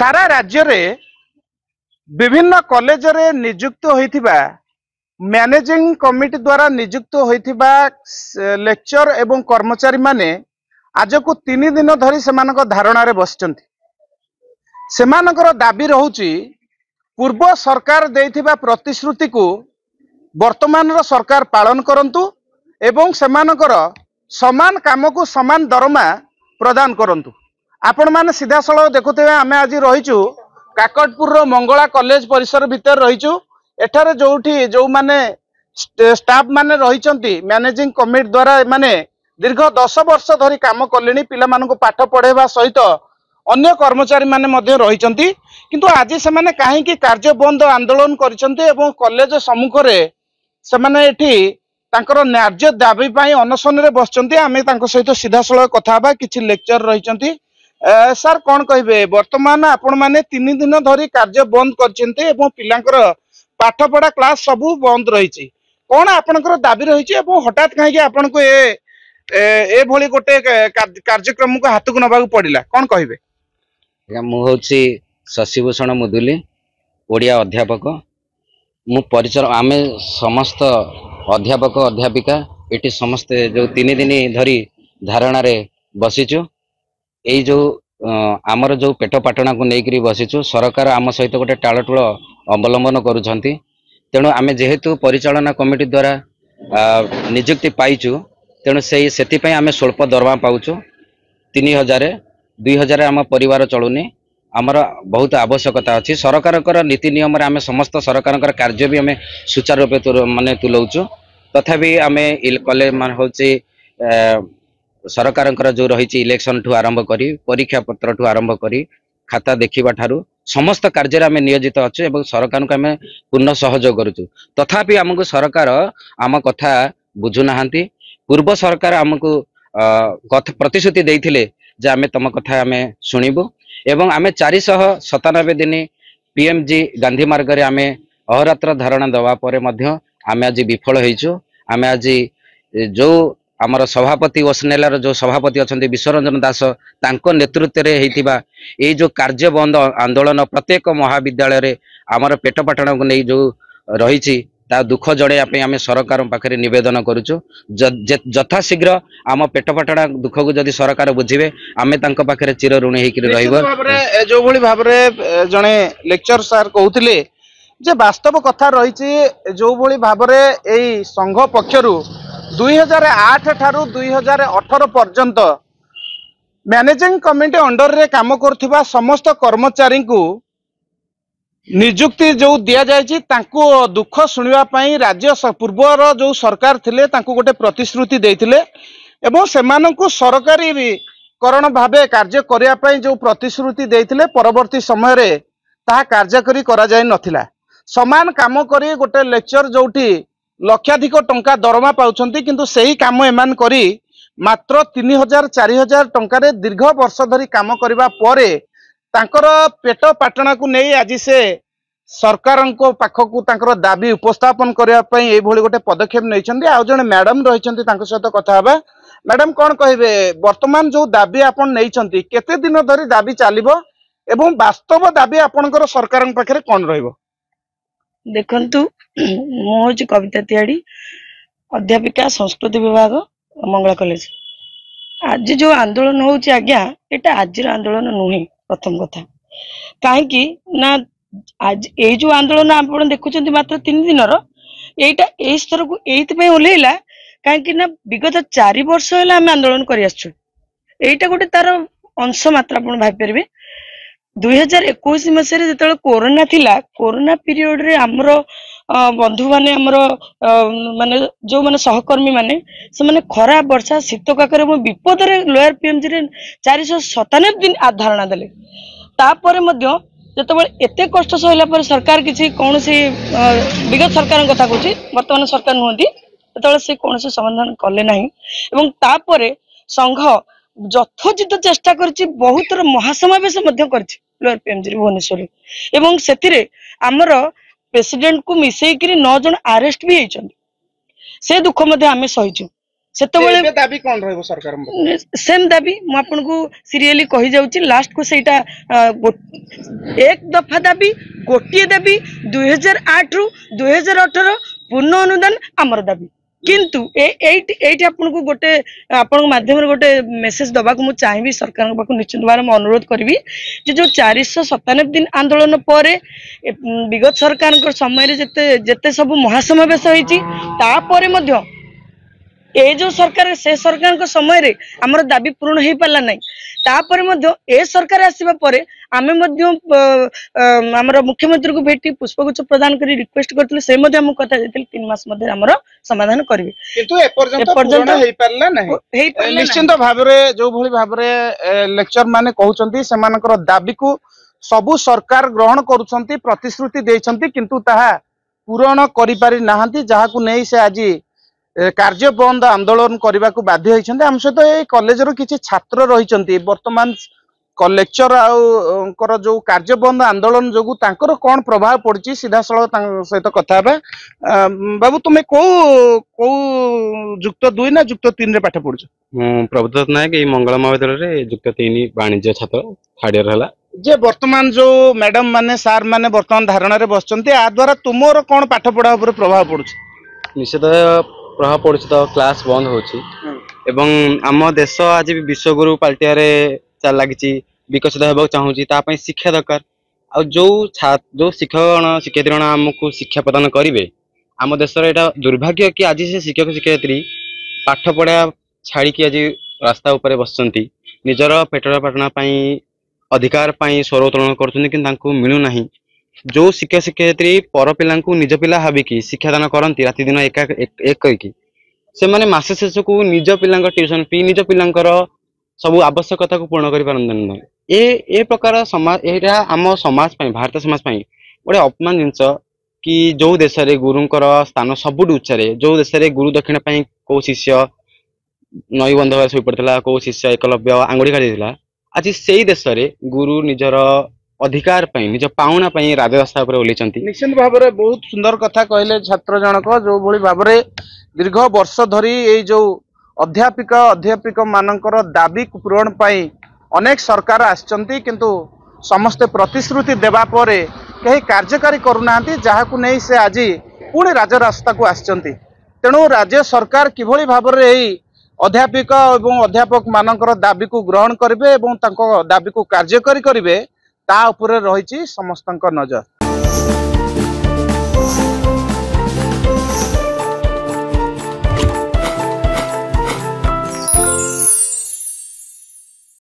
सारा राज्य रे विभिन्न कॉलेज रे नियुक्त होइथिबा मैनेजिंग कमिटी द्वारा नियुक्त होइथिबा लेक्चर एवं कर्मचारी माने आज को 3 दिन धरी सेमानक धारणा रे बसचंती। सेमानकर दाबी रहुची पूर्व सरकार देइथिबा प्रतिश्रुति को वर्तमान रो सरकार पालन करंतु एवं सेमानकर समान काम को समान दरमा प्रदान करंतु। आपण माने सीधा सळख देखुथिबे आमे आज रहिचु काकटपुर रो मंगला कॉलेज परिसर भीतर रहिचु। एठारे जोठी जो माने स्टाफ माने रहिचंती मैनेजिंग कमिटी द्वारा माने दीर्घ 10 वर्ष धरी काम कलेनी पिला मानको पाठ पढेबा सहित अन्य कर्मचारी माने मध्ये रहिचंती। किंतु आज से माने काहे कि कार्य बंद आंदोलन करिसंती एवं कॉलेज सम्मुख रे से माने एठी तांकर न्याय्य दाबी पाई अनशन रे बसचंती। आमे तांको सहित सीधा सळख कथा बा किछि लेक्चर रहिचंती। सर कोन कहिबे वर्तमान आपण माने 3 दिन धरी कार्य बंद करचंती एवं पिलांकर पाठ पढ़ा क्लास सबू बंद रही कौन आपनकर दाबी रही हठात कहीं आपन को ए भली गोटे कार्यक्रम को हाथ को नबाक पड़ा कौन कहे मुझे शशिभूषण मुदुली ओडिया अध्यापक मु परिचय आमे समस्त अध्यापक अध्यापिका ये समस्ते जो 3 दिन धरी धारणा रे बसीचु यही जो आमर जो पेट पाटना को लेकर बसीचु सरकार आम सहित गोटे टालटूल अवलंबन करुछंती। तेणु आमे जेहेतु परिचालना कमिटी द्वारा नियुक्ति पाइचु तेणु से आमे स्वल्प दरमा पाउचु 3000 2000 आम परिवार चलुनी आमर बहुत आवश्यकता अच्छी सरकार नीति नियम रे आमे समस्त सरकार कार्य भी आमे सुचारू रूपे माने तुलाउचु। तथापि आमे कॉलेज मान होची सरकार जो रही इलेक्शन ठू आरंभ करी परीक्षा पत्र ठू आरंभ करी खाता देखा ठारू समस्त कार्य आम नियोजित अच्छे और सरकार को आम पूर्ण सहयोग करुचु। तथापि आमको सरकार आम कथा बुझुना पूर्व सरकार आमको प्रतिश्रुति देइथिले जे आम तुम कथा आम शुणिबु एवं आम 497 दिन पीएमजी गांधी मार्ग रे आम अहरात्र धारणा दवा परे मध्य आम आज विफल होइचु। आम आज जो आमर सभापति ओसनेलार जो सभापति अच्छा विश्वरंजन दास तांको नेतृत्व रे हेतिबा ए जो कार्य बंद आंदोलन प्रत्येक महाविद्यालय रे आमर पेट पाटना को नहीं जो रही दुख जड़ाई आम सरकार पाखे निवेदन करुचु। यथाशीघ्र आम पेट पाटना दुख को जदि सरकार बुझे आम पाखे चिर ऋणी होकर जो भली भाव जड़े लेक्चर सार कहते जे वास्तव कथा रही जो भली भाव संघ पक्षरु 2008 ठारू 2018 पर्यंत मैनेजिंग कमिटी अंडर रे काम करथिबा समस्त कर्मचारी को नियुक्ति जो दिया जायछि तांको दुख सुनिबा पई राज्य पूर्वर जो सरकार थिले तांको गोटे प्रतिश्रुति देथिले एवं सेमानंकु सरकारी करण भाबे कार्य करिया पई जो प्रतिश्रुति देथिले परवर्ती समय रे ताहा कार्यकरी करा जाय नथिला। समान काम करी गोटे लेक्चर जोठी लक्षाधिक टंका दरमा पाउछंती किंतु सही काम एमान करी मात्र 3000 4000 टंका दीर्घ वर्ष धरी काम करबा परे तांकर पेट पाटना को नहीं आज से सरकार पाखक तांकर दाबी उपस्थापन करबा पई ए भली गोटे पदक्षेप नैछंती। आ जने मैडम रहिछंती तांको सहित कथा हेबा। मैडम कोन कहिबे वर्तमान जो दाबी आपन नैछंती केते दिन धरी दाबी चालिबो एवं वास्तव दाबी आपनकर सरकार पाखरे कोन रहइबो? देखंतु मु होची कविता तियाड़ी अध्यापिका संस्कृति विभाग मंगला कॉलेज। आज जो आंदोलन होची आज्ञा एटा आज आंदोलन नुहे। प्रथम कथा कहीं ना आज ये जो आंदोलन आप देखुं मात्र 3 दिन एटा ए स्तर को ये ओल्ला कहीं ना विगत 4 वर्ष है आम आंदोलन कर गोटे तार अंश मात्र आप भाई 2021 मसीह जो कोरोना थिला कोरोना पीरियड रे आमर बंधु माने आमर माने जो माने सहकर्मी माने से माने खरा वर्षा शीत काकर विपद रे लोअर पीएमजी रे 497 दिन धारणा देले तापर मध्य जतबे एते कष्ट सहला पर सरकार किसी कौन सी विगत सरकार कथा कहूँ वर्तमान सरकार नुहति ततबे से कौन से समाधान कले नाही एवं तापर संघ यथोचित चेष्टा करछि बहुत महासमावेश लोअर पीएमजी भुवनेश्वर एवं से आमर प्रेसिडेंट को मिसेकरी 9 जन अरेस्ट भी होती से दुख आम सहीचु ସେତେବେଳେ ଦାବି କଣ ରହିବ ସରକାର सेम दाबी मु आपनको सीरियली कहि जाउची लास्ट को सेटा एक दफा दाबी गोटे दाबी 2008 रु 2018 पूर्ण अनुदान आमर दाबी किंतु एठी आपनको गोटे आपन माध्यम गोटे मेसेज दबा को मु चाहिबी सरकार पाखु निश्चित भाव में अनुरोध करबी जे जो 497 दिन आंदोलन पर विगत सरकार समय जेते जेते सब महासमावेश होईची ता परे मध्य ए जो सरकार से सरकार को समय रे हमर दाबी पूर्ण हे पाला नै तापर मध्य ए सरकार आसीबा परे आमे मध्य हमर मुख्यमंत्री को भेटी पुष्पगुच्छ प्रदान करी रिक्वेस्ट करथिले से मध्य हम कथा देथिल 3 मास मध्य हमर समाधान करबे किंतु ए पर्यंत हे पाला नै निश्चित भाव रे जो भली भाव रे लेक्चर माने कहउचंती सेमानकर दाबी को सबु सरकार ग्रहण करूचंती प्रतिश्रुति देइचंती किंतु ताहा पूर्ण करि पारि नाहंती जाहा को नै से आज कार्य बंद आंदोलन करने को बाध्य होइछन्ते हम सहित ए कॉलेज रो किछि छात्र रहिछन्ती वर्तमान लेक्चर आउ जो कार्य बंद आंदोलन जोगु तांकर कोन प्रभाव पड़छि सीधा सळग सहित कथा बा बाबू तुमे को युक्त 2 ना युक्त 3 रे पाठ पढुछ प्रभुदत्त नायक ए मंगल महाविद्यालय रे युक्त 3 वाणिज्य छात्र थर्ड ईयर हला जे वर्तमान जो मैडम माने सार माने वर्तमान धारणा रे बसचन्ते आ द्वारा तुमरो कोन पाठ पढा ऊपर प्रभाव पड़ुछ निश्चित प्रभाव पड़ुछ तो क्लास बंद होछि एवं आम देश आज भी विश्वगुरु पाल्टिया चल लगी विकसित होगा चाहूँगी तापाई शिक्षा दरकार आ जो शिक्षक शिक्षयित्री आमको शिक्षा प्रदान करेंगे आम देश दुर्भाग्य कि आज से शिक्षक शिक्षयित्री पाठ पढ़ा छाड़ी आज रास्ता उपर बसचंती निजर पेटर पाटना अधिकार स्वर उत्तोलन कर मिलूना जो शिक्षक शिक्षयित्री पर पिला निज पिला भाविकी शिक्षादान करती राति दिन एक करके से माने मासे शेष को निज पिला ट्यूशन फी निज पिलांकर सब आवश्यकता को पूर्ण कर ए प्रकार समाज एटा आम समाज भारत समाज गोटे अपमान जिनस कि जो देश रे गुरुंकर स्थान सबुठ उच्चारे जो देश रे गुरु दक्षिणा को शिष्य नई बंध शोई पड़ता को शिष्य एकलव्य आंगुड़ी काटी आज से देश रे गुरु निजर अधिकार निज पाउना राजरास्ता ओल्लैंती निश्चित भाव में बहुत सुंदर कथा कहले छात्र जनक जो भली भाव में दीर्घ वर्ष धरी ये जो अध्यापिका मानकर दाबी पूरण पाई अनेक सरकार आछंती किंतु समस्ते प्रतिश्रुति देवा परे कहीं कार्यकारी करूना जहां नहीं से आज पुणी राजरास्ता को आछंती तेणु राज्य सरकार किभली भाव में यही अध्यापिका एवं अध्यापक मानकर दाबी को ग्रहण करेंगे और दाबी को कार्यकारी करेंगे ता उपरे रही समस्त नजर।